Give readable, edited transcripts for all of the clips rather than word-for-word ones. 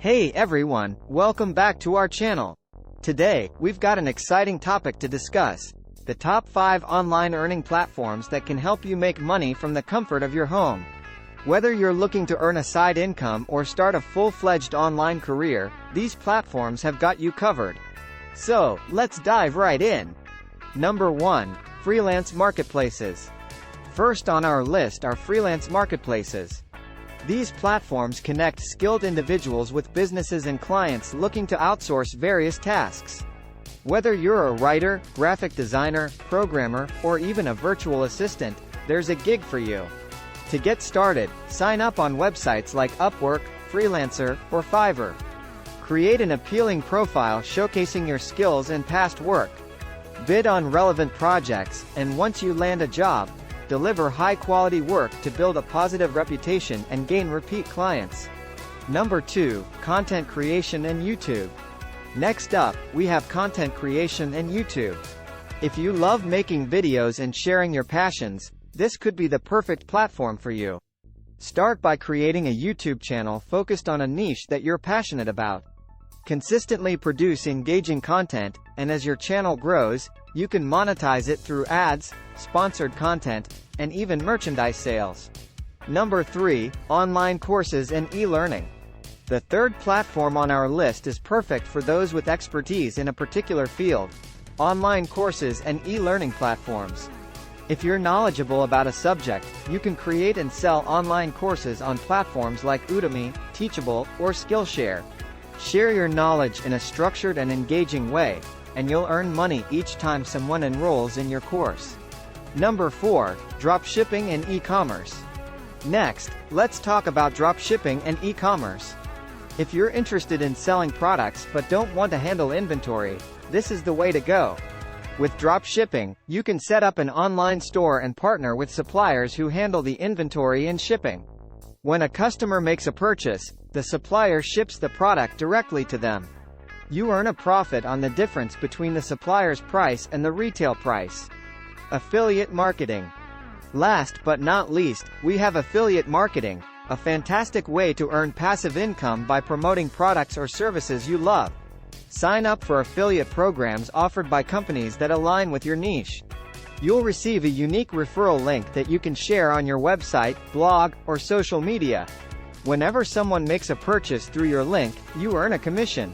Hey everyone, welcome back to our channel. Today, we've got an exciting topic to discuss. The top 5 online earning platforms that can help you make money from the comfort of your home. Whether you're looking to earn a side income or start a full-fledged online career, these platforms have got you covered. So, let's dive right in. Number 1. Freelance Marketplaces. First on our list are freelance marketplaces. These platforms connect skilled individuals with businesses and clients looking to outsource various tasks. Whether you're a writer, graphic designer, programmer, or even a virtual assistant, there's a gig for you. To get started, sign up on websites like Upwork, Freelancer, or Fiverr. Create an appealing profile showcasing your skills and past work. Bid on relevant projects, and once you land a job, deliver high-quality work to build a positive reputation and gain repeat clients. Number 2. Content creation and YouTube. Next up, we have content creation and YouTube. If you love making videos and sharing your passions, this could be the perfect platform for you. Start by creating a YouTube channel focused on a niche that you're passionate about. Consistently produce engaging content, and as your channel grows, you can monetize it through ads, sponsored content, and even merchandise sales. Number 3. Online courses and e-learning. The third platform on our list is perfect for those with expertise in a particular field. Online courses and e-learning platforms. If you're knowledgeable about a subject, you can create and sell online courses on platforms like Udemy, Teachable, or Skillshare. Share your knowledge in a structured and engaging way, and you'll earn money each time someone enrolls in your course. Number 4. Dropshipping and e-commerce. Next, let's talk about dropshipping and e-commerce. If you're interested in selling products but don't want to handle inventory, this is the way to go. With dropshipping, you can set up an online store and partner with suppliers who handle the inventory and shipping. When a customer makes a purchase, the supplier ships the product directly to them. You earn a profit on the difference between the supplier's price and the retail price. Affiliate marketing. Last but not least, we have affiliate marketing, a fantastic way to earn passive income by promoting products or services you love. Sign up for affiliate programs offered by companies that align with your niche. You'll receive a unique referral link that you can share on your website, blog, or social media. Whenever someone makes a purchase through your link, you earn a commission.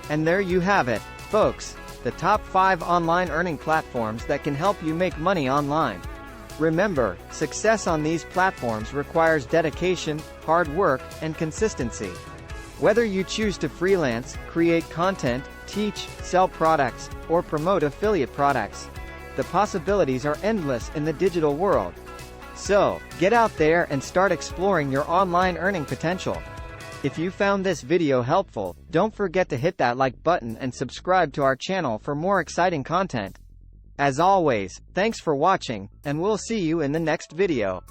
And there you have it, folks, the top 5 online earning platforms that can help you make money online. Remember, success on these platforms requires dedication, hard work, and consistency. Whether you choose to freelance, create content, teach, sell products, or promote affiliate products, the possibilities are endless in the digital world. So, get out there and start exploring your online earning potential. If you found this video helpful, don't forget to hit that like button and subscribe to our channel for more exciting content. As always, thanks for watching, and we'll see you in the next video.